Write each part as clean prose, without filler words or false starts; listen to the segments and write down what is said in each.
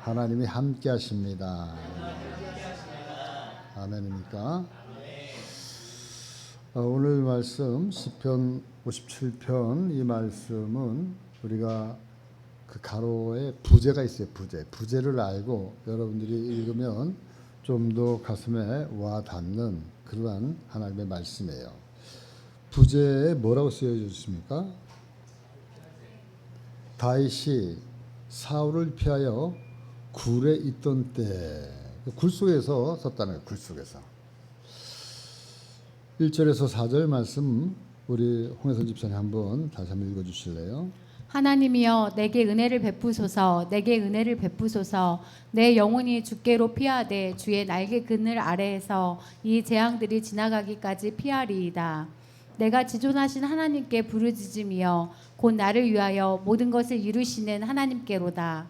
하나님이 함께 하십니다. 아멘입니까? 오늘 말씀 시편 57편 이 말씀은 우리가 그 가로에 부제가 있어요. 부제를 알고 여러분들이 읽으면 좀 더 가슴에 와 닿는 그러한 하나님의 말씀이에요. 부제에 뭐라고 쓰여져 있습니까? 다윗이 사울을 피하여 굴에 있던 때, 굴 속에서 썼다는 거예요. 굴 속에서. 1절에서 4절 말씀 우리 홍혜선 집사님 한번 다시 한번 읽어주실래요? 하나님이여 내게 은혜를 베푸소서. 내게 은혜를 베푸소서. 내 영혼이 주께로 피하되 주의 날개 그늘 아래에서 이 재앙들이 지나가기까지 피하리이다. 내가 지존하신 하나님께 부르짖으며 곧 나를 위하여 모든 것을 이루시는 하나님께로다.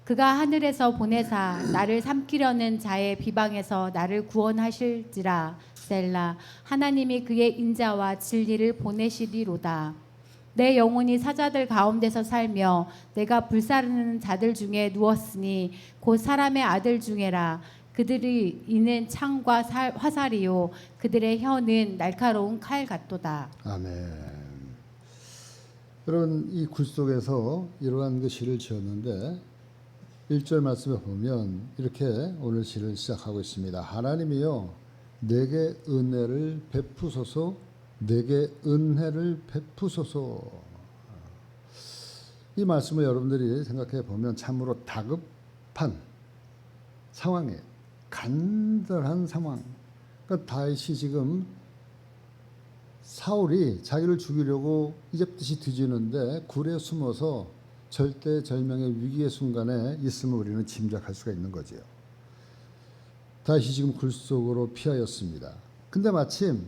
그가 하늘에서 보내사 나를 삼키려는 자의 비방에서 나를 구원하실지라. 셀라. 하나님이 그의 인자와 진리를 보내시리로다. 내 영혼이 사자들 가운데서 살며 내가 불사르는 자들 중에 누웠으니 곧 사람의 아들 중에라. 그들이 이는 창과 화살이요 그들의 혀는 날카로운 칼 같도다. 아멘. 여러분 이 굴 속에서 이러한 그 시를 지었는데 1절 말씀에 보면 이렇게 오늘 시를 시작하고 있습니다. 하나님이여 내게 은혜를 베푸소서. 내게 은혜를 베푸소서. 이 말씀을 여러분들이 생각해 보면 참으로 다급한 상황이에요. 간절한 상황. 그러니까 다윗이 지금 사울이 자기를 죽이려고 이집듯이 뒤지는데 굴에 숨어서 절대절명의 위기의 순간에 있음을 우리는 짐작할 수가 있는 거지요. 다윗이 지금 굴 속으로 피하였습니다. 근데 마침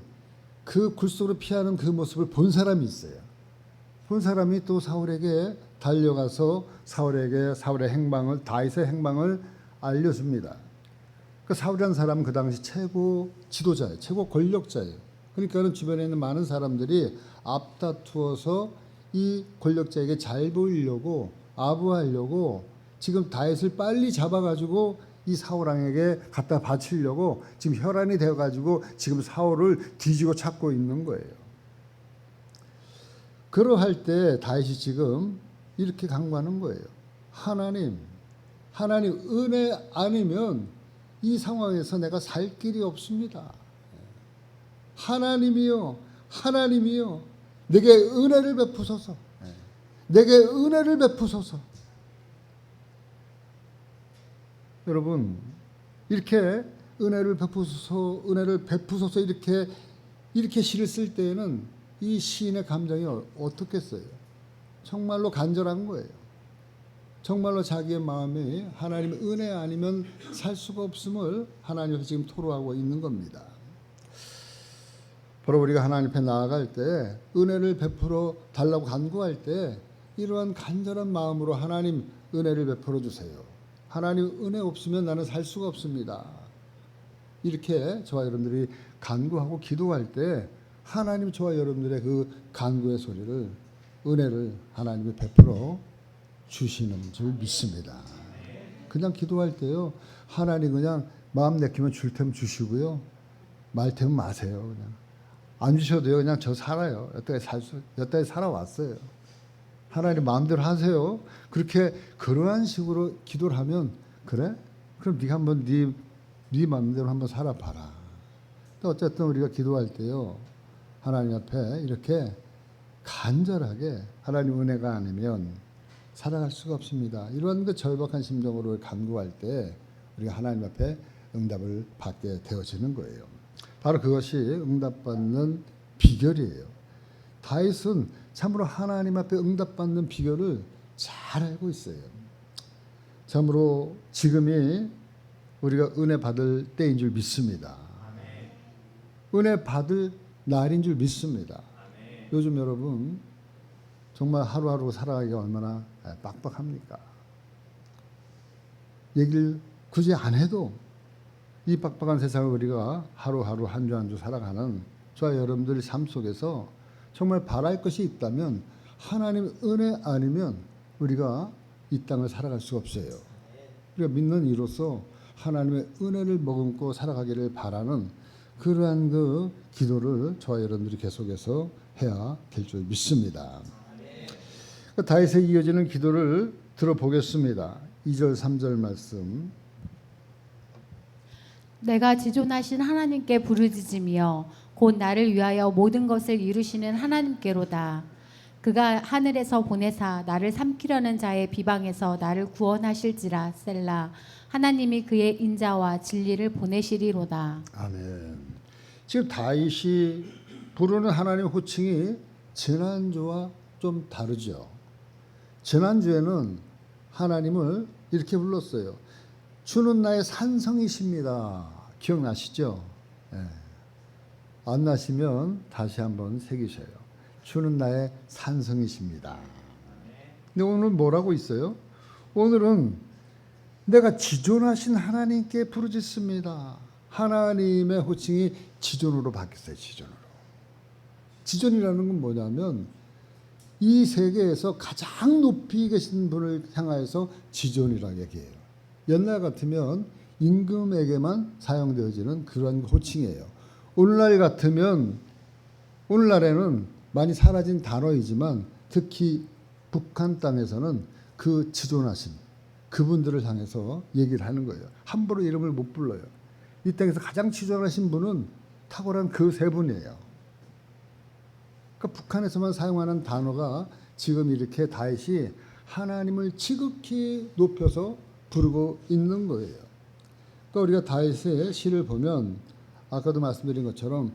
그 굴 속으로 피하는 그 모습을 본 사람이 있어요. 본 사람이 또 사울에게 달려가서 사울의 행방을, 다윗의 행방을 알려줍니다. 그 사울이라는 사람은 그 당시 최고 지도자예요. 최고 권력자예요. 그러니까는 주변에 있는 많은 사람들이 앞다투어서 이 권력자에게 잘 보이려고 아부하려고 지금 다윗을 빨리 잡아가지고 이 사울왕에게 갖다 바치려고 지금 혈안이 되어가지고 지금 사울을 뒤지고 찾고 있는 거예요. 그러할 때 다윗이 지금 이렇게 간구하는 거예요. 하나님 은혜 아니면 이 상황에서 내가 살 길이 없습니다. 하나님이여 내게 은혜를 베푸소서. 내게 은혜를 베푸소서. 여러분 이렇게 은혜를 베푸소서 이렇게 시를 쓸 때에는 이 시인의 감정이 어떻겠어요? 정말로 간절한 거예요. 정말로 자기의 마음이 하나님의 은혜 아니면 살 수가 없음을 하나님께 지금 토로하고 있는 겁니다. 바로 우리가 하나님 앞에 나아갈 때 은혜를 베풀어 달라고 간구할 때 이러한 간절한 마음으로 하나님 은혜를 베풀어 주세요. 하나님 은혜 없으면 나는 살 수가 없습니다. 이렇게 저와 여러분들이 간구하고 기도할 때 하나님 저와 여러분들의 그 간구의 소리를 은혜를 하나님이 베풀어 주시는 줄 믿습니다. 그냥 기도할 때요 하나님 그냥 마음 내키면 줄 테면 주시고요 말 테면 마세요. 그냥 안 주셔도요 그냥 저 살아요. 여태까지 살아왔어요. 하나님 마음대로 하세요. 그러한 식으로 기도를 하면 그래? 그럼 네가 한번 네 마음대로 한번 살아봐라. 어쨌든 우리가 기도할 때요 하나님 앞에 이렇게 간절하게 하나님 은혜가 아니면 살아갈 수가 없습니다. 이런 그 절박한 심정으로 간구할 때 우리가 하나님 앞에 응답을 받게 되어지는 거예요. 바로 그것이 응답받는 비결이에요. 다윗은 참으로 하나님 앞에 응답받는 비결을 잘 알고 있어요. 참으로 지금이 우리가 은혜 받을 때인 줄 믿습니다. 은혜 받을 날인 줄 믿습니다. 요즘 여러분 정말 하루하루 살아가기가 얼마나 빡빡합니까? 얘기를 굳이 안 해도 이 빡빡한 세상을 우리가 하루하루 한 주 한 주 살아가는 저와 여러분들의 삶 속에서 정말 바랄 것이 있다면 하나님 은혜 아니면 우리가 이 땅을 살아갈 수가 없어요. 우리가 믿는 이로써 하나님의 은혜를 머금고 살아가기를 바라는 그러한 그 기도를 저와 여러분들이 계속해서 해야 될 줄 믿습니다. 다윗에 이어지는 기도를 들어보겠습니다. 2절 3절 말씀. 내가 지존하신 하나님께 부르짖으며 곧 나를 위하여 모든 것을 이루시는 하나님께로다. 그가 하늘에서 보내사 나를 삼키려는 자의 비방에서 나를 구원하실지라. 셀라. 하나님이 그의 인자와 진리를 보내시리로다. 아멘. 지금 다윗이 부르는 하나님 호칭이 지난주와 좀 다르죠. 지난주에는 하나님을 이렇게 불렀어요. 주는 나의 산성이십니다. 기억나시죠? 예. 안 나시면 다시 한번 새기셔요. 주는 나의 산성이십니다. 근데 오늘 뭐라고 있어요? 오늘은 내가 지존하신 하나님께 부르짖습니다. 하나님의 호칭이 지존으로 바뀌었어요. 지존으로. 지존이라는 건 뭐냐면 이 세계에서 가장 높이 계신 분을 향하여서 지존이라고 얘기해요. 옛날 같으면 임금에게만 사용되어지는 그런 호칭이에요. 오늘날에는 많이 사라진 단어이지만 특히 북한 땅에서는 그 지존하신 그분들을 향해서 얘기를 하는 거예요. 함부로 이름을 못 불러요. 이 땅에서 가장 지존하신 분은 탁월한 그 세 분이에요. 그러니까 북한에서만 사용하는 단어가 지금 이렇게 다윗이 하나님을 지극히 높여서 부르고 있는 거예요. 그러니까 우리가 다윗의 시를 보면 아까도 말씀드린 것처럼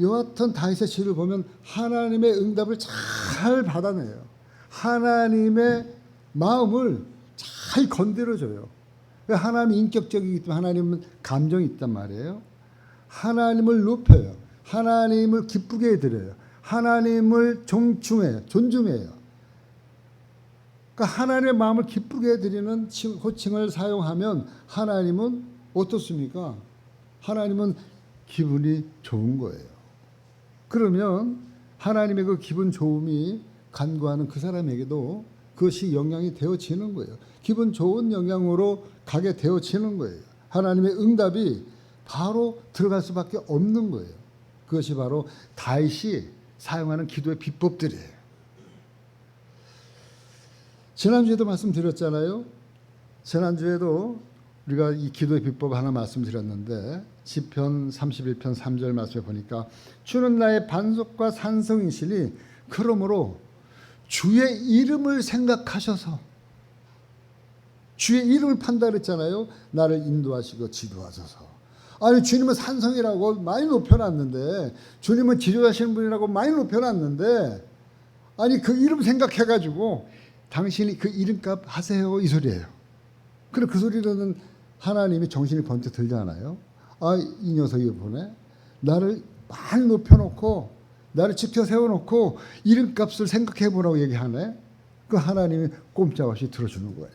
여하튼 다윗의 시를 보면 하나님의 응답을 잘 받아내요. 하나님의 마음을 잘 건드려줘요. 하나님이 인격적이기 때문에 하나님은 감정이 있단 말이에요. 하나님을 높여요. 하나님을 기쁘게 해드려요. 하나님을 존중해요. 그러니까 하나님의 마음을 기쁘게 해드리는 호칭을 사용하면 하나님은 어떻습니까? 하나님은 기분이 좋은 거예요. 그러면 하나님의 그 기분 좋음이 간구하는 그 사람에게도 그것이 영향이 되어지는 거예요. 기분 좋은 영향으로 가게 되어지는 거예요. 하나님의 응답이 바로 들어갈 수밖에 없는 거예요. 그것이 바로 다윗이 사용하는 기도의 비법들이에요. 지난주에도 말씀드렸잖아요. 지난주에도 우리가 이 기도의 비법 하나 말씀드렸는데 시편 31편 3절 말씀에 보니까 주는 나의 반석과 산성이시니 그러므로 주의 이름을 생각하셔서 주의 이름을 판다 그랬잖아요. 나를 인도하시고 지도하소서. 아니 주님은 산성이라고 많이 높여놨는데 주님은 지도하시는 분이라고 많이 높여놨는데 아니 그 이름 생각해가지고 당신이 그 이름값 하세요 이 소리예요. 그럼 그 소리로는 하나님이 정신이 번쩍 들지 않아요? 아, 이 녀석이 보네. 나를 많이 높여놓고 나를 지켜 세워놓고 이름값을 생각해보라고 얘기하네. 그 하나님이 꼼짝없이 들어주는 거예요.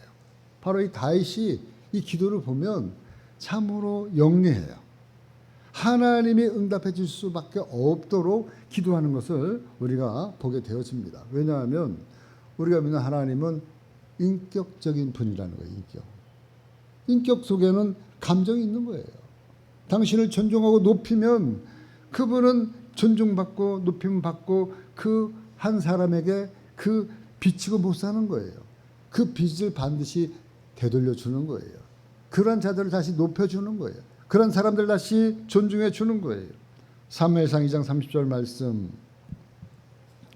바로 이 다윗이 이 기도를 보면 참으로 영리해요. 하나님이 응답해 줄 수밖에 없도록 기도하는 것을 우리가 보게 되어집니다. 왜냐하면 우리가 믿는 하나님은 인격적인 분이라는 거예요. 인격 속에는 감정이 있는 거예요. 당신을 존중하고 높이면 그분은 존중받고 높임받고 그 한 사람에게 그 비치고 못 사는 거예요. 그 빚을 반드시 되돌려 주는 거예요. 그런 자들을 다시 높여주는 거예요. 그런 사람들 다시 존중해 주는 거예요. 사무엘상 2장 30절 말씀.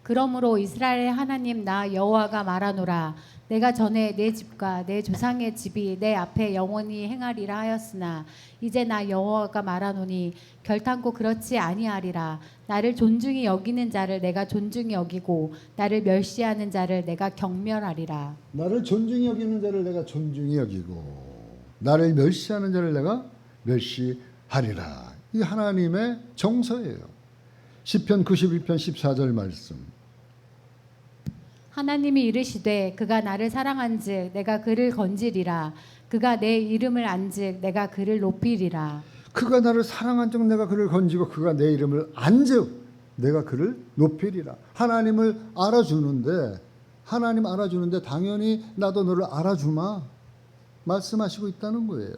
그러므로 이스라엘의 하나님 나 여호와가 말하노라. 내가 전에 내 집과 내 조상의 집이 내 앞에 영원히 행하리라 하였으나 이제 나 여호와가 말하노니 결탄코 그렇지 아니하리라. 나를 존중히 여기는 자를 내가 존중히 여기고 나를 멸시하는 자를 내가 경멸하리라. 나를 존중히 여기는 자를 내가 존중히 여기고 나를 멸시하는 자를 내가 멸시하리라. 이 하나님의 정서예요. 시편 91편 14절 말씀. 하나님이 이르시되 그가 나를 사랑한즉 내가 그를 건지리라. 그가 내 이름을 안즉 내가 그를 높이리라. 그가 나를 사랑한즉 내가 그를 건지고 그가 내 이름을 안즉 내가 그를 높이리라. 하나님을 알아주는데 하나님 알아주는데 당연히 나도 너를 알아주마. 말씀하시고 있다는 거예요.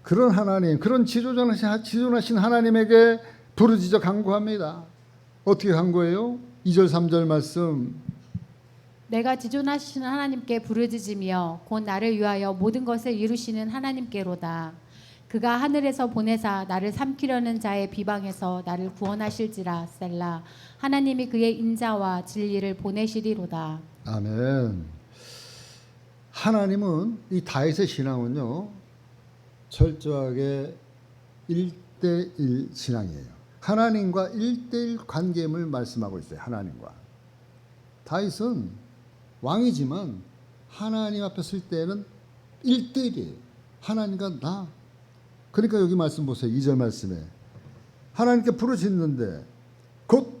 그런 하나님, 그런 지존하신 하나님에게 부르짖어 간구합니다. 어떻게 간구해요? 2절 3절 말씀. 내가 지존하시는 하나님께 부르짖으며 곧 나를 위하여 모든 것을 이루시는 하나님께로다. 그가 하늘에서 보내사 나를 삼키려는 자의 비방에서 나를 구원하실지라. 셀라. 하나님이 그의 인자와 진리를 보내시리로다. 아멘. 하나님은 이 다윗의 신앙은요, 철저하게 1대1 신앙이에요. 하나님과 1대1 관계임을 말씀하고 있어요. 하나님과. 다윗은 왕이지만 하나님 앞에 설 때는 1대1이에요. 하나님과 나. 그러니까 여기 말씀 보세요. 2절 말씀에 하나님께 부르짖는데 곧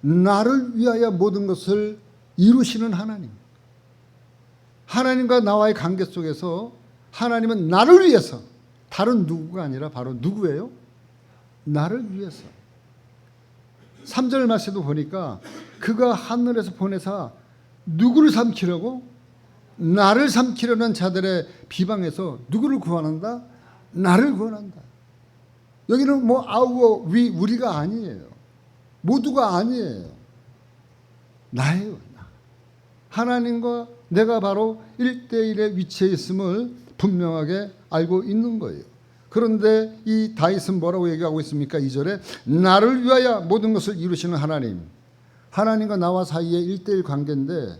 나를 위하여 모든 것을 이루시는 하나님. 하나님과 나와의 관계 속에서 하나님은 나를 위해서, 다른 누구가 아니라 바로 누구예요? 나를 위해서. 3절 말씀도 보니까 그가 하늘에서 보내사 누구를 삼키려고? 나를 삼키려는 자들의 비방에서 누구를 구원한다? 나를 구원한다. 여기는 뭐 아우어 위 우리가 아니에요. 모두가 아니에요. 나예요. 나. 하나님과 내가 바로 1대1의 위치에 있음을 분명하게 알고 있는 거예요. 그런데 이 다윗은 뭐라고 얘기하고 있습니까? 2절에 나를 위하여 모든 것을 이루시는 하나님. 하나님과 나와 사이에 1대1 관계인데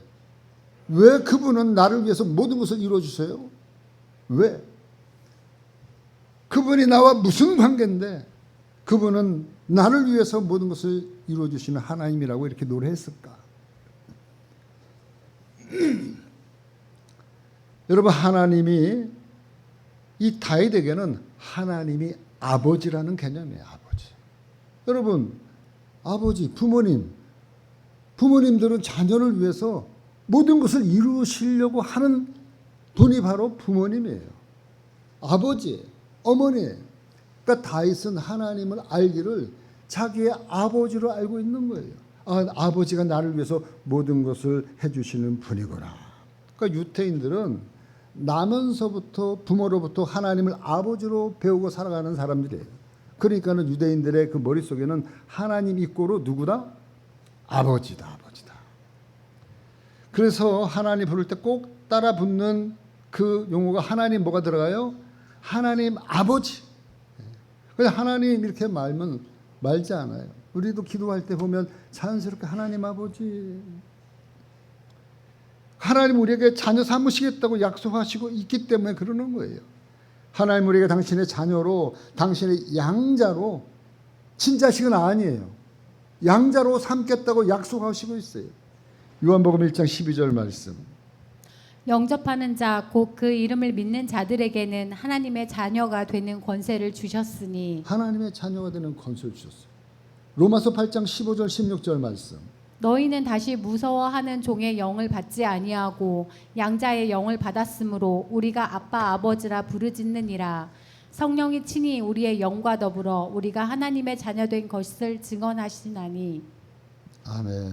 왜 그분은 나를 위해서 모든 것을 이루어주세요? 왜? 그분이 나와 무슨 관계인데 그분은 나를 위해서 모든 것을 이루어주시는 하나님이라고 이렇게 노래했을까? 여러분, 하나님이 이 다윗에게는 하나님이 아버지라는 개념이에요. 아버지. 여러분, 아버지, 부모님들은 자녀를 위해서 모든 것을 이루시려고 하는 분이 바로 부모님이에요. 아버지, 어머니. 그러니까 다윗은 하나님을 알기를 자기의 아버지로 알고 있는 거예요. 아버지가 나를 위해서 모든 것을 해주시는 분이구나. 그러니까 유태인들은 나면서부터 부모로부터 하나님을 아버지로 배우고 살아가는 사람들이에요. 그러니까는 유대인들의 그 머릿속에는 하나님 이꼬로 누구다? 아버지다, 아버지다. 그래서 하나님 부를 때 꼭 따라 붙는 그 용어가 하나님 뭐가 들어가요? 하나님 아버지. 그냥 하나님 이렇게 말지 않아요. 우리도 기도할 때 보면 자연스럽게 하나님 아버지. 하나님 우리에게 자녀 삼으시겠다고 약속하시고 있기 때문에 그러는 거예요. 하나님 우리에게 당신의 자녀로, 당신의 양자로, 친자식은 아니에요. 양자로 삼겠다고 약속하시고 있어요. 요한복음 1장 12절 말씀. 영접하는 자 곧 그 이름을 믿는 자들에게는 하나님의 자녀가 되는 권세를 주셨으니. 하나님의 자녀가 되는 권세를 주셨어요. 로마서 8장 15절 16절 말씀. 너희는 다시 무서워하는 종의 영을 받지 아니하고 양자의 영을 받았으므로 우리가 아빠 아버지라 부르짖느니라. 성령이 친히 우리의 영과 더불어 우리가 하나님의 자녀된 것을 증언하시나니. 아멘.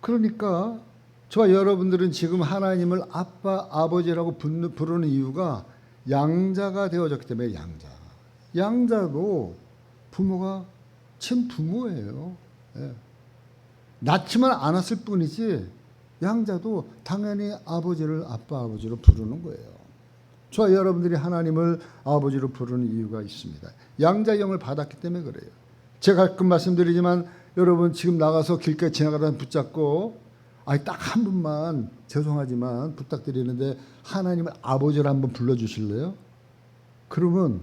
그러니까 저와 여러분들은 지금 하나님을 아빠 아버지라고 부르는 이유가 양자가 되어졌기 때문에. 양자도 부모가 친부모예요. 예. 낳지만 않았을 뿐이지 양자도 당연히 아버지를 아빠 아버지로 부르는 거예요. 저와 여러분들이 하나님을 아버지로 부르는 이유가 있습니다. 양자의 영을 받았기 때문에 그래요. 제가 가끔 말씀드리지만 여러분 지금 나가서 길가에 지나가다 붙잡고 딱 한 분만 죄송하지만 부탁드리는데 하나님을 아버지로 한번 불러주실래요? 그러면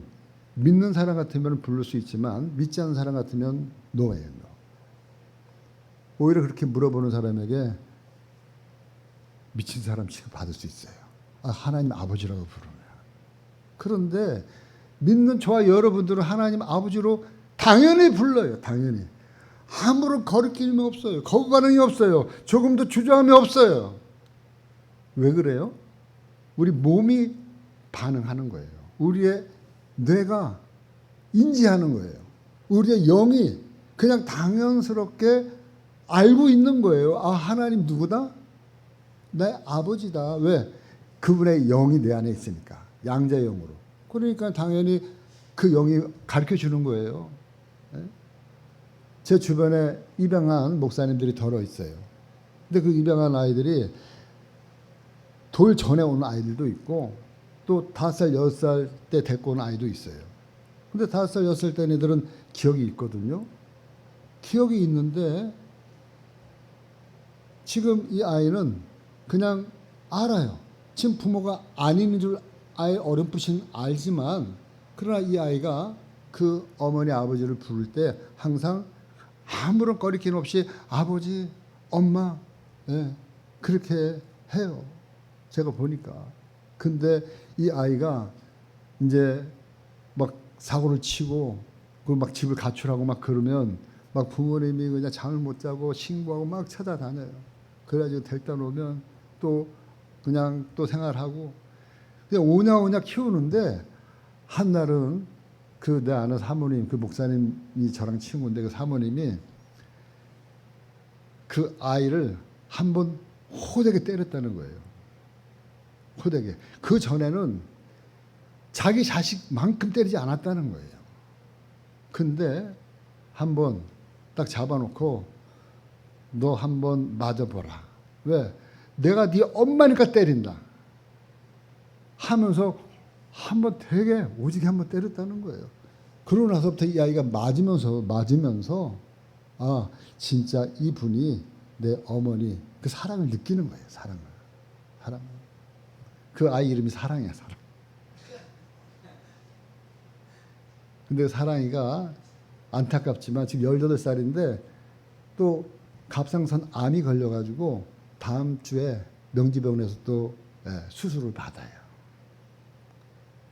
믿는 사람 같으면 부를 수 있지만 믿지 않는 사람 같으면 노예요. 오히려 그렇게 물어보는 사람에게 미친 사람 취급받을 수 있어요. 하나님 아버지라고 부르면. 그런데 믿는 저와 여러분들은 하나님 아버지로 당연히 불러요. 당연히. 아무런 거리낌이 없어요. 거부 반응이 없어요. 조금도 주저함이 없어요. 왜 그래요? 우리 몸이 반응하는 거예요. 우리의 뇌가 인지하는 거예요. 우리의 영이 그냥 당연스럽게 알고 있는 거예요. 하나님 누구다? 내 아버지다. 왜? 그분의 영이 내 안에 있으니까 양자의 영으로. 그러니까 당연히 그 영이 가르쳐 주는 거예요. 예? 제 주변에 입양한 목사님들이 더러 있어요. 근데 그 입양한 아이들이 돌 전에 온 아이들도 있고 또 5살, 6살 때 데리고 온 아이도 있어요. 근데 5살, 6살 때 애들은 기억이 있거든요. 기억이 있는데 지금 이 아이는 그냥 알아요. 지금 부모가 아닌 줄 아예 어렴풋이 알지만 그러나 이 아이가 그 어머니 아버지를 부를 때 항상 아무런 꺼리낌 없이 아버지, 엄마, 예, 그렇게 해요. 제가 보니까. 근데 이 아이가 이제 막 사고를 치고 그 막 집을 가출하고 막 그러면 막 부모님이 그냥 잠을 못 자고 신고하고 막 찾아다녀요. 그래가지고 데리다 놓으면 또 그냥 또 생활하고 그냥 오냐오냐 키우는데 한날은 그 내 아는 사모님, 그 목사님이 저랑 친구인데 그 사모님이 그 아이를 한번 호되게 때렸다는 거예요. 호되게. 그 전에는 자기 자식만큼 때리지 않았다는 거예요. 근데 한번 딱 잡아놓고 너 한번 맞아보라. 왜? 내가 네 엄마니까 때린다. 하면서 한번 되게 오지게 한번 때렸다는 거예요. 그러고 나서부터 이 아이가 맞으면서 아 진짜 이분이 내 어머니 그 사랑을 느끼는 거예요. 사랑을. 그 아이 이름이 사랑이야. 사랑. 근데 사랑이가 안타깝지만 지금 18살인데 또 갑상선 암이 걸려가지고 다음 주에 명지병원에서 또 수술을 받아요.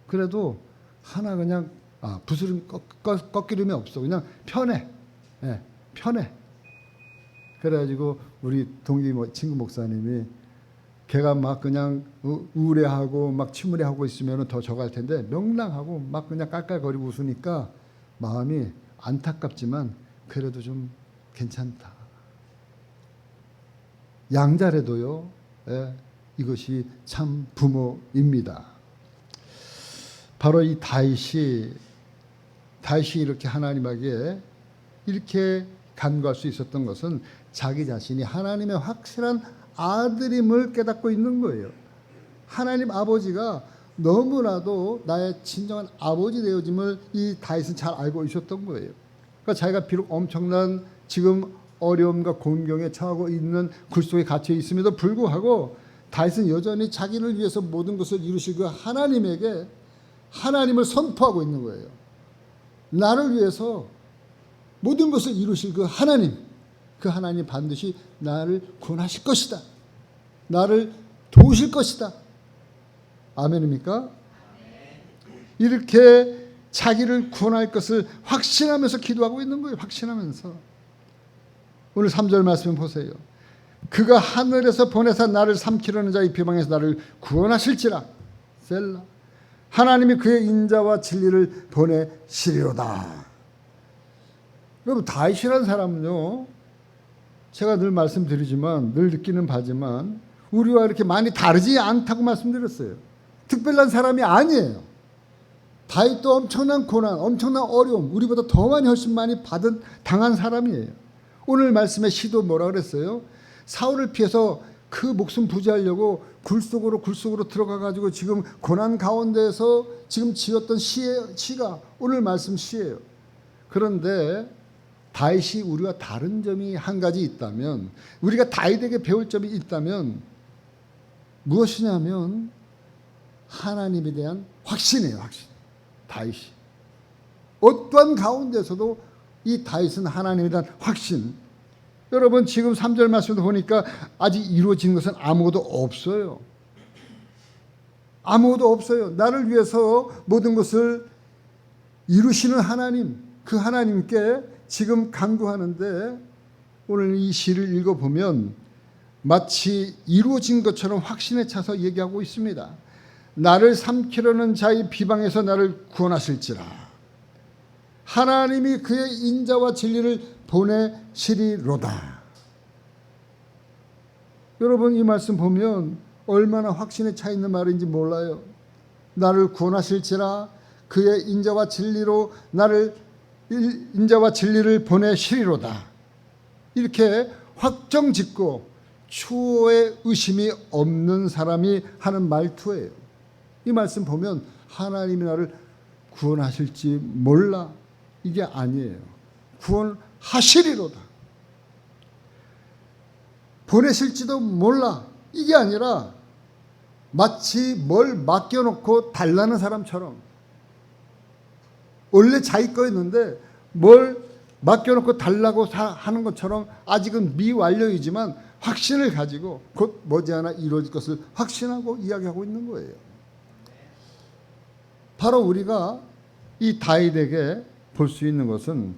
그래도 하나 그냥 부스름 꺾이름이 없어. 그냥 편해. 편해. 그래가지고 우리 동기 친구 목사님이 걔가 막 그냥 우울해하고 막 침울해하고 있으면 더 저갈 텐데 명랑하고 막 그냥 깔깔거리고 웃으니까 마음이 안타깝지만 그래도 좀 괜찮다. 양자래도요. 이것이 참 부모입니다. 바로 이 다윗이 이렇게 하나님에게 이렇게 간구할 수 있었던 것은 자기 자신이 하나님의 확실한 아들임을 깨닫고 있는 거예요. 하나님 아버지가 너무나도 나의 진정한 아버지 되어짐을 이 다윗은 잘 알고 있었던 거예요. 그러니까 자기가 비록 엄청난 지금 어려움과 곤경에 처하고 있는 굴 속에 갇혀 있음에도 불구하고 다윗은 여전히 자기를 위해서 모든 것을 이루실 그 하나님에게 하나님을 선포하고 있는 거예요. 나를 위해서 모든 것을 이루실 그 하나님 반드시 나를 구원하실 것이다. 나를 도우실 것이다. 아멘입니까? 이렇게 자기를 구원할 것을 확신하면서 기도하고 있는 거예요. 확신하면서. 오늘 3절 말씀 보세요. 그가 하늘에서 보내사 나를 삼키려는 자의 비방에서 나를 구원하실지라. 셀라. 하나님이 그의 인자와 진리를 보내시리로다. 여러분 다윗이라는 사람은요. 제가 늘 말씀드리지만 늘 느끼는 바지만 우리와 이렇게 많이 다르지 않다고 말씀드렸어요. 특별한 사람이 아니에요. 다윗도 엄청난 고난, 엄청난 어려움, 우리보다 더 많이 훨씬 많이 당한 사람이에요. 오늘 말씀에 시도 뭐라 그랬어요? 사울을 피해서 그 목숨 부지하려고 굴 속으로 들어가가지고 지금 고난 가운데서 지금 지었던 시가 오늘 말씀 시예요. 그런데 다윗이 우리와 다른 점이 한 가지 있다면, 우리가 다윗에게 배울 점이 있다면 무엇이냐면 하나님에 대한 확신이에요. 확신. 다윗이 어떠한 가운데서도 이 다윗은 하나님에 대한 확신. 여러분 지금 3절 말씀도 보니까 아직 이루어진 것은 아무것도 없어요. 아무것도 없어요. 나를 위해서 모든 것을 이루시는 하나님, 그 하나님께 지금 간구하는데 오늘 이 시를 읽어보면 마치 이루어진 것처럼 확신에 차서 얘기하고 있습니다. 나를 삼키려는 자의 비방에서 나를 구원하실지라. 하나님이 그의 인자와 진리를 보내시리로다. 여러분 이 말씀 보면 얼마나 확신에 차 있는 말인지 몰라요. 나를 구원하실지라 그의 인자와 진리로 나를 인자와 진리를 보내시리로다. 이렇게 확정짓고 추호의 의심이 없는 사람이 하는 말투예요. 이 말씀 보면 하나님이 나를 구원하실지 몰라, 이게 아니에요. 구원하시리로다. 보내실지도 몰라, 이게 아니라 마치 뭘 맡겨놓고 달라는 사람처럼, 원래 자기 거였는데 뭘 맡겨놓고 달라고 하는 것처럼 아직은 미완료이지만 확신을 가지고 곧 머지않아 이루어질 것을 확신하고 이야기하고 있는 거예요. 바로 우리가 이 다윗에게 볼 수 있는 것은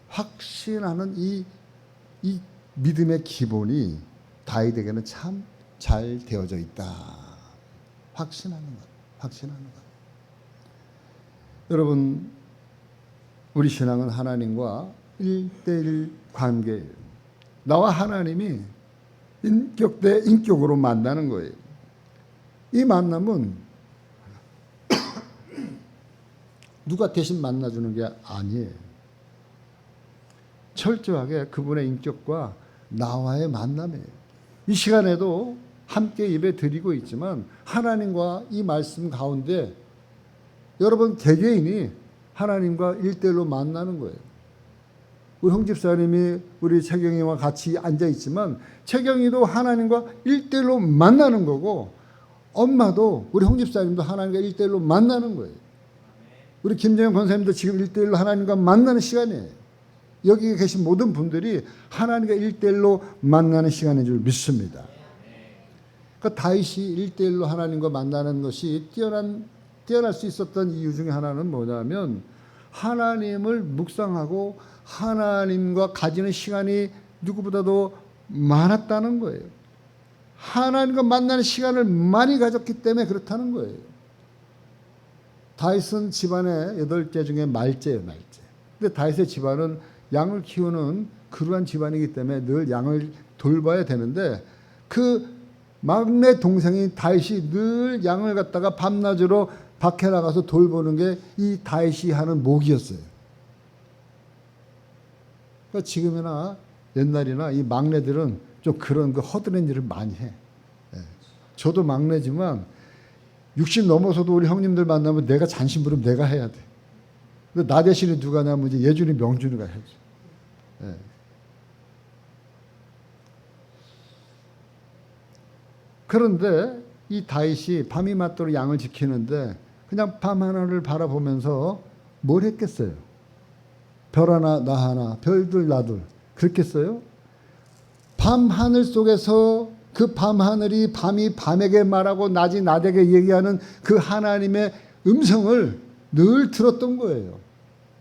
확신하는 이 믿음의 기본이 다윗에게는 참 잘 되어져 있다. 확신하는 것, 확신하는 것. 여러분, 우리 신앙은 하나님과 1대1 관계예요. 나와 하나님이 인격 대 인격으로 만나는 거예요. 이 만남은 누가 대신 만나주는 게 아니에요. 철저하게 그분의 인격과 나와의 만남이에요. 이 시간에도 함께 예배 드리고 있지만 하나님과 이 말씀 가운데 여러분 개개인이 하나님과 1대1로 만나는 거예요. 우리 홍 집사님이 우리 채경이와 같이 앉아 있지만 채경이도 하나님과 1대1로 만나는 거고, 엄마도 우리 홍 집사님도 하나님과 1대1로 만나는 거예요. 우리 김정현 권사님도 지금 1대1로 하나님과 만나는 시간이에요. 여기 계신 모든 분들이 하나님과 1대1로 만나는 시간인 줄 믿습니다. 그러니까 다윗이 1대1로 하나님과 만나는 것이 뛰어날 수 있었던 이유 중에 하나는 뭐냐면 하나님을 묵상하고 하나님과 가지는 시간이 누구보다도 많았다는 거예요. 하나님과 만나는 시간을 많이 가졌기 때문에 그렇다는 거예요. 다윗은 집안의 8째 중에 말째예요, 말째. 근데 다윗의 집안은 양을 키우는 그러한 집안이기 때문에 늘 양을 돌봐야 되는데 그 막내 동생인 다윗이 늘 양을 갖다가 밤낮으로 밖에 나가서 돌보는 게 이 다윗이 하는 목이었어요. 그러니까 지금이나 옛날이나 이 막내들은 좀 그런 그 허드렛 일을 많이 해. 저도 막내지만 60 넘어서도 우리 형님들 만나면 내가 잔심 부르면 내가 해야 돼. 근데 나 대신에 누가 하냐면 이제 예준이, 명준이가 해야지. 그런데 이 다윗이 밤이 맞도록 양을 지키는데 그냥 밤 하나를 바라보면서 뭘 했겠어요? 별 하나 나 하나, 별들 나둘, 그렇겠어요? 밤 하늘 속에서 그 밤 하늘이 밤이 밤에게 말하고 낮이 낮에게 얘기하는 그 하나님의 음성을 늘 들었던 거예요.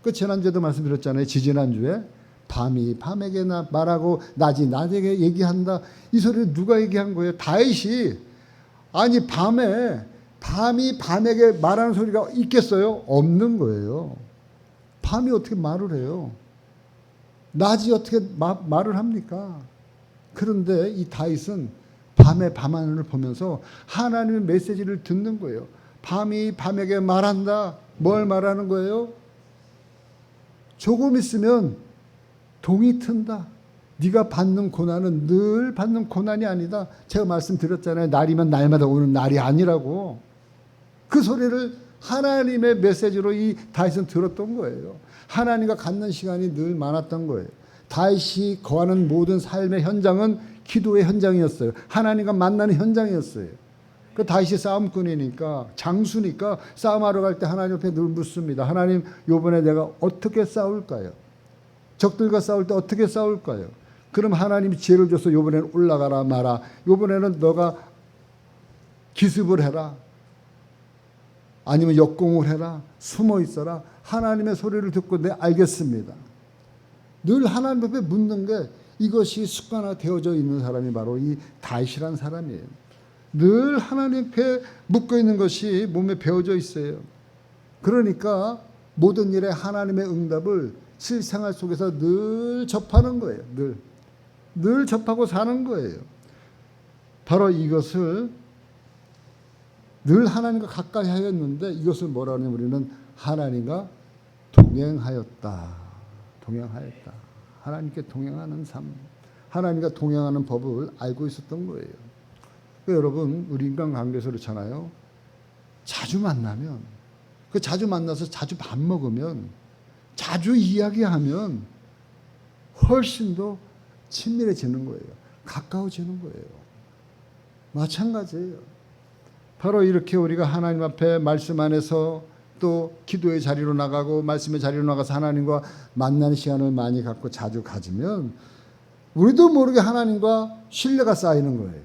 그 지난주에도 말씀드렸잖아요. 지지난주에 밤이 밤에게 말하고 낮이 낮에게 얘기한다. 이 소리를 누가 얘기한 거예요? 다윗이. 아니 밤이 밤에게 말하는 소리가 있겠어요? 없는 거예요. 밤이 어떻게 말을 해요? 낮이 어떻게 말을 합니까? 그런데 이 다윗은 밤에 밤하늘을 보면서 하나님의 메시지를 듣는 거예요. 밤이 밤에게 말한다. 뭘 말하는 거예요? 조금 있으면 동이 튼다. 네가 받는 고난은 늘 받는 고난이 아니다. 제가 말씀드렸잖아요. 날이면 날마다 오는 날이 아니라고. 그 소리를 하나님의 메시지로 이 다윗은 들었던 거예요. 하나님과 갖는 시간이 늘 많았던 거예요. 다윗이 거하는 모든 삶의 현장은 기도의 현장이었어요. 하나님과 만나는 현장이었어요. 그 다윗이 싸움꾼이니까, 장수니까 싸움하러 갈 때 하나님 앞에 늘 묻습니다. 하나님, 요번에 내가 어떻게 싸울까요? 적들과 싸울 때 어떻게 싸울까요? 그럼 하나님이 지혜를 줘서 요번에는 올라가라 마라. 요번에는 너가 기습을 해라. 아니면 역공을 해라. 숨어 있어라. 하나님의 소리를 듣고 네, 알겠습니다. 늘 하나님 앞에 묻는 게 이것이 습관화되어져 있는 사람이 바로 이 다윗이라는 사람이에요. 늘 하나님 앞에 묻고 있는 것이 몸에 배어져 있어요. 그러니까 모든 일에 하나님의 응답을 실생활 속에서 늘 접하는 거예요. 늘 접하고 사는 거예요. 바로 이것을 늘 하나님과 가까이 하였는데 이것을 뭐라 하냐면 우리는 하나님과 동행하였다. 동행하였다. 하나님께 동행하는 삶. 하나님과 동행하는 법을 알고 있었던 거예요. 여러분, 우리 인간관계에서 그렇잖아요. 자주 만나면, 자주 만나서 자주 밥 먹으면, 자주 이야기하면 훨씬 더 친밀해지는 거예요. 가까워지는 거예요. 마찬가지예요. 바로 이렇게 우리가 하나님 앞에 말씀 안에서 또 기도의 자리로 나가고 말씀의 자리로 나가서 하나님과 만나는 시간을 많이 갖고 자주 가지면 우리도 모르게 하나님과 신뢰가 쌓이는 거예요.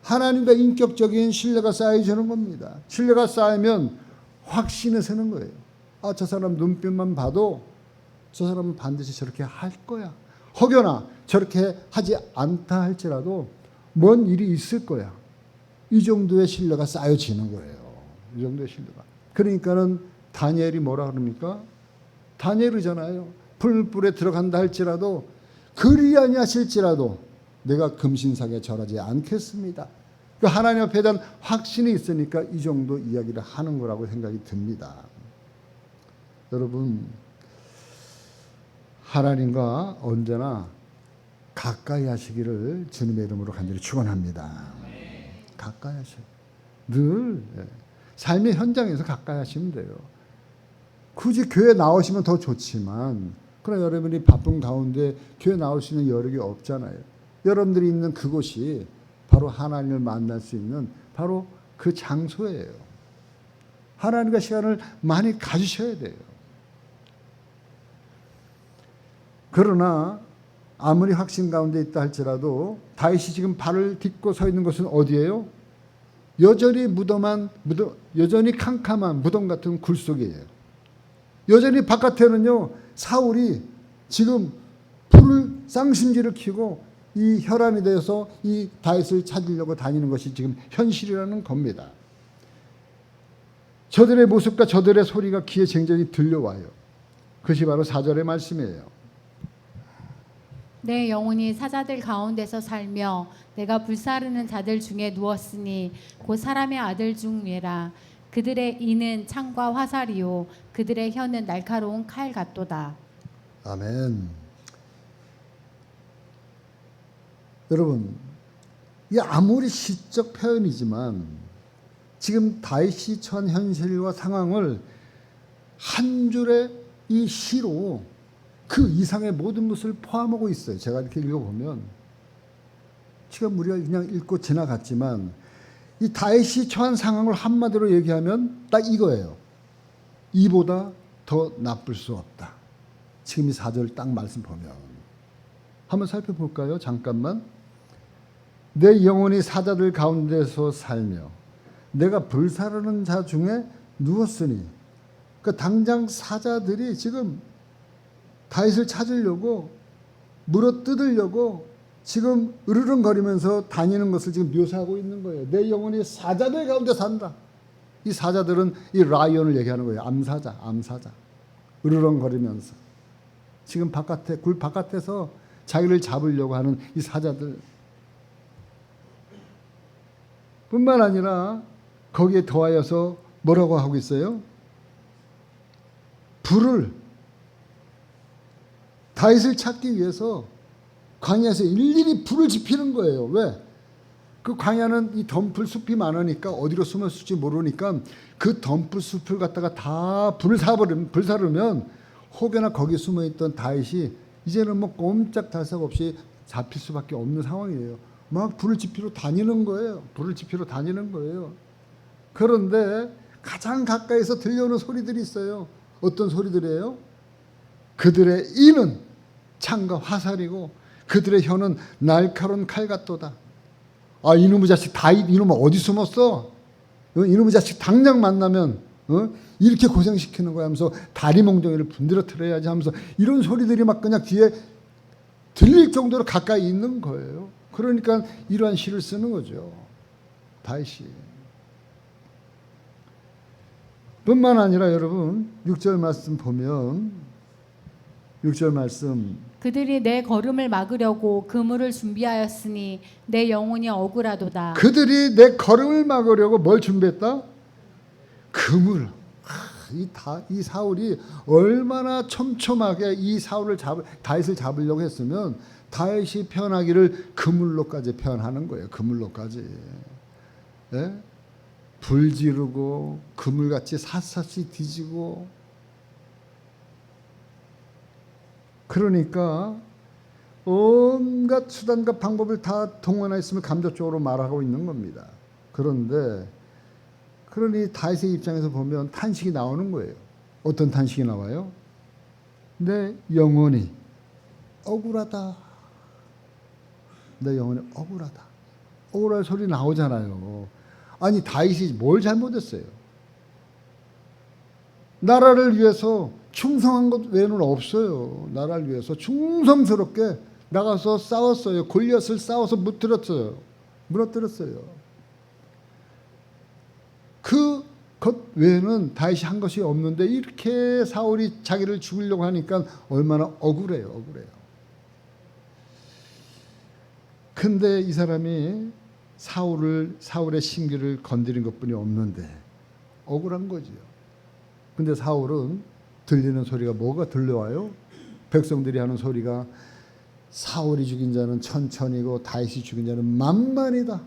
하나님과 인격적인 신뢰가 쌓여지는 겁니다. 신뢰가 쌓이면 확신이 서는 거예요. 아, 저 사람 눈빛만 봐도 저 사람은 반드시 저렇게 할 거야. 혹여나 저렇게 하지 않다 할지라도 뭔 일이 있을 거야. 이 정도의 신뢰가 쌓여지는 거예요. 이 정도의 신뢰가. 그러니까는 다니엘이 뭐라 그럽니까? 다니엘이잖아요. 풀불에 들어간다 할지라도 그리 아니하실지라도 내가 금신상에 절하지 않겠습니다. 그 하나님 앞에 대한 확신이 있으니까 이 정도 이야기를 하는 거라고 생각이 듭니다. 여러분, 하나님과 언제나 가까이 하시기를 주님의 이름으로 간절히 축원합니다. 가까이 하셔요. 늘 삶의 현장에서 가까이 하시면 돼요. 굳이 교회 나오시면 더 좋지만 그러나 여러분이 바쁜 가운데 교회 나올 수 있는 여력이 없잖아요. 여러분들이 있는 그곳이 바로 하나님을 만날 수 있는 바로 그 장소예요. 하나님과 시간을 많이 가지셔야 돼요. 그러나 아무리 확신 가운데 있다 할지라도 다윗이 지금 발을 딛고 서 있는 것은 어디예요? 여전히 여전히 캄캄한 무덤 같은 굴 속이에요. 여전히 바깥에는요, 사울이 지금 불을 쌍심지를 켜고 이 혈안이 되어서 이 다윗을 찾으려고 다니는 것이 지금 현실이라는 겁니다. 저들의 모습과 저들의 소리가 귀에 쟁쟁이 들려와요. 그것이 바로 4절의 말씀이에요. 내 영혼이 사자들 가운데서 살며 내가 불사르는 자들 중에 누웠으니 곧 사람의 아들 중이라. 그들의 이는 창과 화살이요 그들의 혀는 날카로운 칼 같도다. 아멘. 여러분, 이 아무리 시적 표현이지만 지금 다윗이 처한 현실과 상황을 한 줄의 이 시로 그 이상의 모든 것을 포함하고 있어요. 제가 이렇게 읽어보면 지금 우리가 그냥 읽고 지나갔지만 이 다윗이 처한 상황을 한마디로 얘기하면 딱 이거예요. 이보다 더 나쁠 수 없다. 지금 이 4절 딱 말씀 보면 한번 살펴볼까요? 잠깐만. 내 영혼이 사자들 가운데서 살며 내가 불사르는 자 중에 누웠으니, 그러니까 당장 사자들이 지금 다윗을 찾으려고 물어뜯으려고 지금 으르렁거리면서 다니는 것을 지금 묘사하고 있는 거예요. 내 영혼이 사자들 가운데 산다. 이 사자들은 이 라이온을 얘기하는 거예요. 암사자. 으르렁거리면서 지금 굴 바깥에서 자기를 잡으려고 하는 이 사자들 뿐만 아니라 거기에 더하여서 뭐라고 하고 있어요? 불을 다윗을 찾기 위해서 광야에서 일일이 불을 지피는 거예요. 왜? 그 광야는 이 덤불 숲이 많으니까 어디로 숨었을지 모르니까 그 덤불 숲을 갖다가 다 불사르면 혹여나 거기 숨어있던 다윗이 이제는 뭐 꼼짝달싹 없이 잡힐 수밖에 없는 상황이에요. 막 불을 지피러 다니는 거예요. 그런데 가장 가까이서 들려오는 소리들이 있어요. 어떤 소리들이에요? 그들의 이는 창과 화살이고 그들의 혀는 날카로운 칼 같도다. 아, 이놈의 자식 다윗 이놈은 어디 숨었어? 이놈의 자식 당장 만나면 이렇게 고생시키는 거야 하면서 다리 몽둥이를 분들어뜨려야지 하면서 이런 소리들이 막 그냥 귀에 들릴 정도로 가까이 있는 거예요. 그러니까 이러한 시를 쓰는 거죠. 다윗이. 뿐만 아니라 여러분 6절 말씀 보면 6절 말씀. 그들이 내 걸음을 막으려고 그물을 준비하였으니 내 영혼이 억울하도다. 그들이 내 걸음을 막으려고 뭘 준비했다? 그물. 이 사울이 얼마나 촘촘하게 다윗을 잡으려고 했으면 다윗이 표현하기를 그물로까지 표현하는 거예요. 그물로까지. 예? 불 지르고 그물같이 샅샅이 뒤지고. 그러니까 온갖 수단과 방법을 다 동원했음을 감독적으로 말하고 있는 겁니다. 그러니 다윗의 입장에서 보면 탄식이 나오는 거예요. 어떤 탄식이 나와요? 내 영혼이 억울하다. 내 영혼이 억울하다. 억울할 소리 나오잖아요. 아니 다윗이 뭘 잘못했어요? 나라를 위해서 충성한 것 외에는 없어요. 나라를 위해서 충성스럽게 나가서 싸웠어요. 골리앗을 싸워서 무너뜨렸어요. 그것 외에는 다윗이 한 것이 없는데 이렇게 사울이 자기를 죽이려고 하니까 얼마나 억울해요. 근데 이 사람이 사울의 심기를 건드린 것뿐이 없는데 억울한 거지요. 근데 사울은 들리는 소리가 뭐가 들려와요? 백성들이 하는 소리가 사울이 죽인 자는 천천히고 다윗이 죽인 자는 만만이다.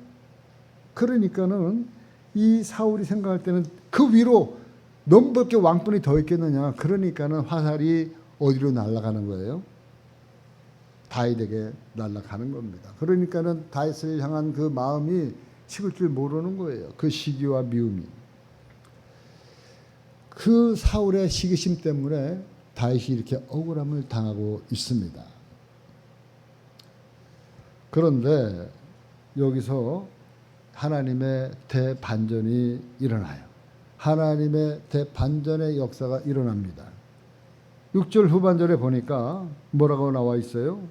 그러니까는 이 사울이 생각할 때는 그 위로 넘밖에 왕권이 더 있겠느냐. 그러니까는 화살이 어디로 날아가는 거예요? 다윗에게 날아가는 겁니다. 그러니까는 다윗을 향한 그 마음이 식을 줄 모르는 거예요. 그 시기와 미움이. 그 사울의 시기심 때문에 다윗이 이렇게 억울함을 당하고 있습니다. 그런데 여기서 하나님의 대반전이 일어나요. 하나님의 대반전의 역사가 일어납니다. 6절 후반절에 보니까 뭐라고 나와 있어요?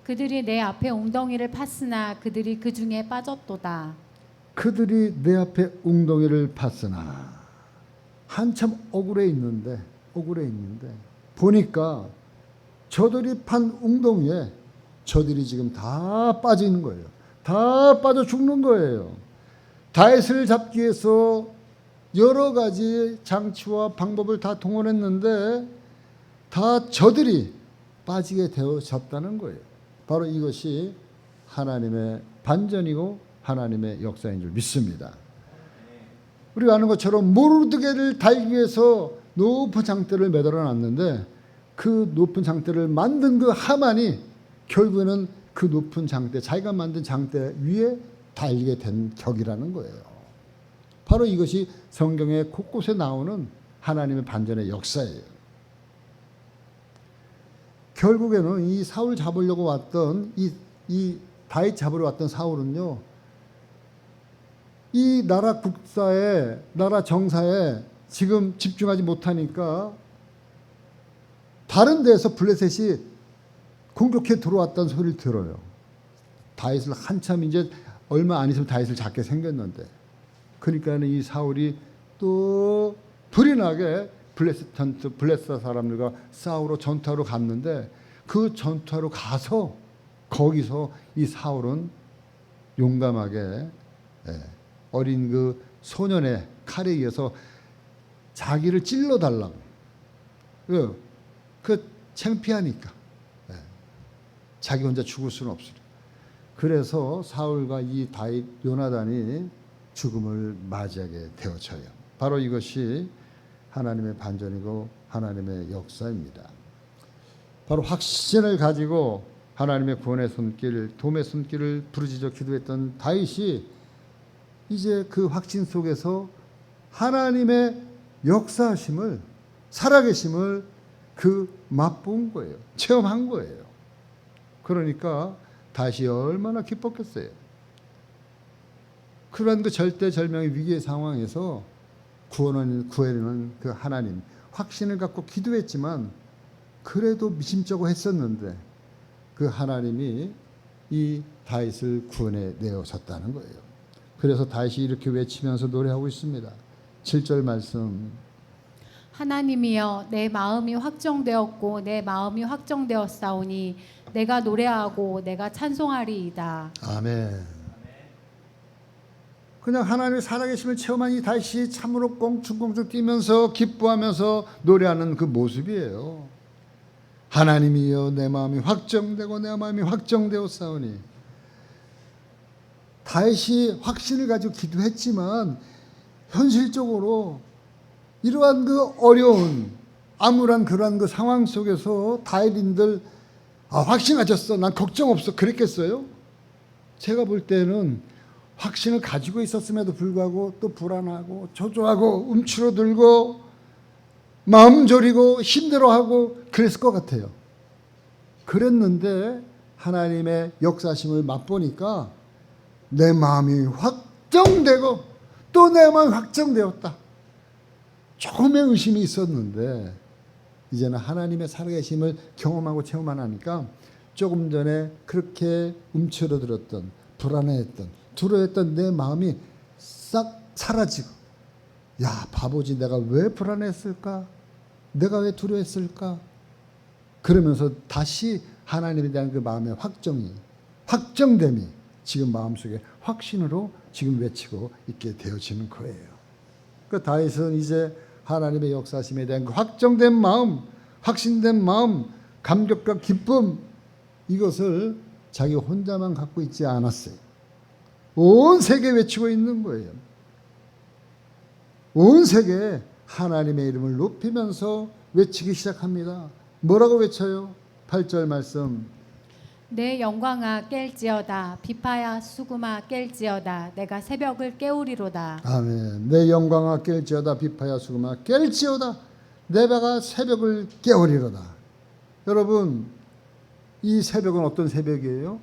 그들이 내 앞에 웅덩이를 팠으나 그들이 그 중에 빠졌도다. 그들이 내 앞에 웅덩이를 팠으나 한참 억울해 있는데 보니까 저들이 판 웅덩이에 저들이 지금 다 빠져 있는 거예요. 다 빠져 죽는 거예요. 다윗을 잡기 위해서 여러 가지 장치와 방법을 다 동원했는데 다 저들이 빠지게 되어졌다는 거예요. 바로 이것이 하나님의 반전이고 하나님의 역사인 줄 믿습니다. 우리가 아는 것처럼 모르드게를 달기 위해서 높은 장대를 매달아 놨는데 그 높은 장대를 만든 그 하만이 결국에는 그 높은 장대, 자기가 만든 장대 위에 달리게 된 격이라는 거예요. 바로 이것이 성경의 곳곳에 나오는 하나님의 반전의 역사예요. 결국에는 이 사울 잡으려고 왔던 이 다윗 잡으러 왔던 사울은요, 이 나라 국사에, 나라 정사에 지금 집중하지 못하니까 다른 데서 블레셋이 공격해 들어왔다는 소리를 들어요. 다윗을 한참 이제 얼마 안 있으면 다윗을 잡게 생겼는데, 그러니까는 이 사울이 또 불이 나게 블레셋 사람들과 싸우러 전투하러 갔는데, 그 전투하러 가서 거기서 이 사울은 용감하게 어린 그 소년의 칼에 의해서 자기를 찔러달라고. 그 창피하니까 자기 혼자 죽을 수는 없으니. 그래서 사울과 이 다윗 요나단이 죽음을 맞이하게 되어져요. 바로 이것이 하나님의 반전이고 하나님의 역사입니다. 바로 확신을 가지고 하나님의 구원의 손길, 도움의 손길을 부르짖어 기도했던 다윗이 이제 그 확신 속에서 하나님의 역사하심을, 살아계심을 맛본 거예요. 체험한 거예요. 그러니까 다시 얼마나 기뻤겠어요. 그런 그 절대절명의 위기의 상황에서 구해내는 그 하나님, 확신을 갖고 기도했지만 그래도 미심쩍어 했었는데 그 하나님이 이 다윗을 구원해 내어셨다는 거예요. 그래서 다윗이 이렇게 외치면서 노래하고 있습니다. 7절 말씀. 하나님이여 내 마음이 확정되었고 내 마음이 확정되었사오니 내가 노래하고 내가 찬송하리이다. 아멘. 그냥 하나님의 살아계심을 체험한 이 다윗이 참으로 꽁충꽁충 뛰면서 기뻐하면서 노래하는 그 모습이에요. 하나님이여 내 마음이 확정되고 내 마음이 확정되었사오니. 다윗이 확신을 가지고 기도했지만 현실적으로 이러한 그 어려운 암울한 그러한 그 상황 속에서 다윗인들 확신하셨어, 난 걱정 없어, 그랬겠어요? 제가 볼 때는 확신을 가지고 있었음에도 불구하고 또 불안하고 초조하고 움츠러들고 마음 졸이고 힘들어하고 그랬을 것 같아요. 그랬는데 하나님의 역사심을 맛보니까 내 마음이 확정되고 또 내 마음이 확정되었다. 조금의 의심이 있었는데 이제는 하나님의 살아계심을 경험하고 체험하니까 조금 전에 그렇게 움츠러들었던 불안해했던 두려워했던 내 마음이 싹 사라지고, 야 바보지, 내가 왜 불안했을까? 내가 왜 두려워했을까? 그러면서 다시 하나님에 대한 그 마음의 확정됨이 지금 마음속에 확신으로 지금 외치고 있게 되어지는 거예요. 그 다윗은 이제 하나님의 역사심에 대한 그 확정된 마음, 확신된 마음, 감격과 기쁨, 이것을 자기 혼자만 갖고 있지 않았어요. 온 세계에 외치고 있는 거예요. 온 세계에 하나님의 이름을 높이면서 외치기 시작합니다. 뭐라고 외쳐요? 8절 말씀. 내 영광아 깰지어다 비파야 수구마 깰지어다 내가 새벽을 깨우리로다. 아멘. 내 영광아 깰지어다 비파야 수구마 깰지어다 내가 새벽을 깨우리로다. 여러분, 이 새벽은 어떤 새벽이에요?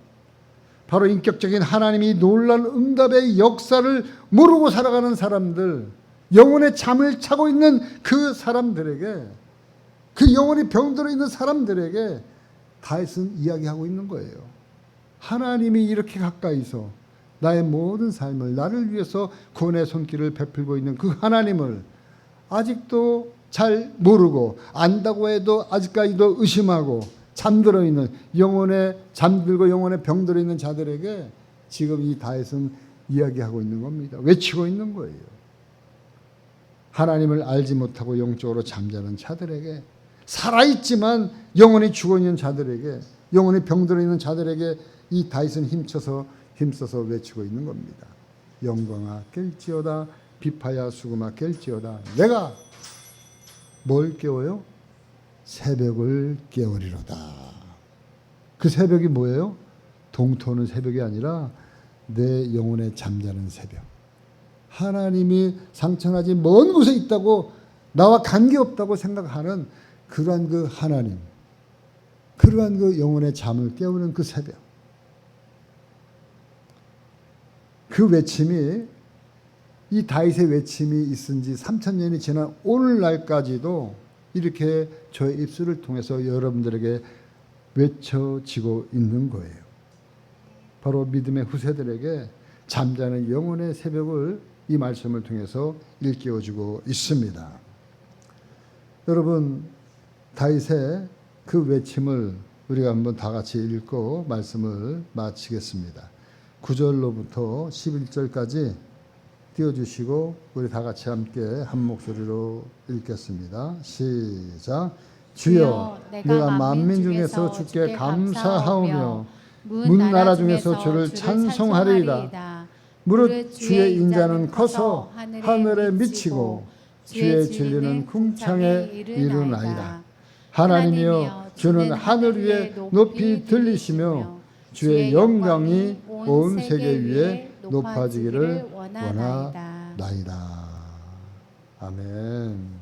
바로 인격적인 하나님이 놀라운 응답의 역사를 모르고 살아가는 사람들, 영혼의 잠을 자고 있는 그 사람들에게, 그 영혼이 병들어 있는 사람들에게 다윗은 이야기하고 있는 거예요. 하나님이 이렇게 가까이서 나의 모든 삶을 나를 위해서 구원의 손길을 베풀고 있는 그 하나님을 아직도 잘 모르고 안다고 해도 아직까지도 의심하고 잠들어 있는 잠들고 영혼에 병들어 있는 자들에게 지금 이 다윗은 이야기하고 있는 겁니다. 외치고 있는 거예요. 하나님을 알지 못하고 영적으로 잠자는 자들에게, 살아있지만 영혼이 죽어있는 자들에게, 영혼이 병들어 있는 자들에게 이 다윗은 힘써서 외치고 있는 겁니다. 영광아 깰지어다 비파야 수구마 깰지어다. 내가 뭘 깨워요? 새벽을 깨우리로다. 그 새벽이 뭐예요? 동토는 새벽이 아니라 내 영혼에 잠자는 새벽. 하나님이 상처나지 먼 곳에 있다고, 나와 관계없다고 생각하는 그러한 그 하나님, 그러한 그 영혼의 잠을 깨우는 그 새벽. 그 외침이, 이 다윗의 외침이 있은 지 3000년이 지난 오늘날까지도 이렇게 저의 입술을 통해서 여러분들에게 외쳐지고 있는 거예요. 바로 믿음의 후세들에게 잠자는 영혼의 새벽을 이 말씀을 통해서 일깨워주고 있습니다. 여러분, 다윗의 그 외침을 우리가 한번 다 같이 읽고 말씀을 마치겠습니다. 9절로부터 11절까지 띄워주시고 우리 다 같이 함께 한 목소리로 읽겠습니다. 시작. 주여, 내가 만민 중에서 주께 감사하오며 문 나라 중에서 주를 찬송하리이다. 무릇 주의 인자는 커서 하늘에 미치고 주의 진리는 궁창에 이르나이다. 하나님이여, 주는 하늘 위에 높이 들리시며 주의 영광이 온 세계 위에 높아지기를 원하나이다. 아멘.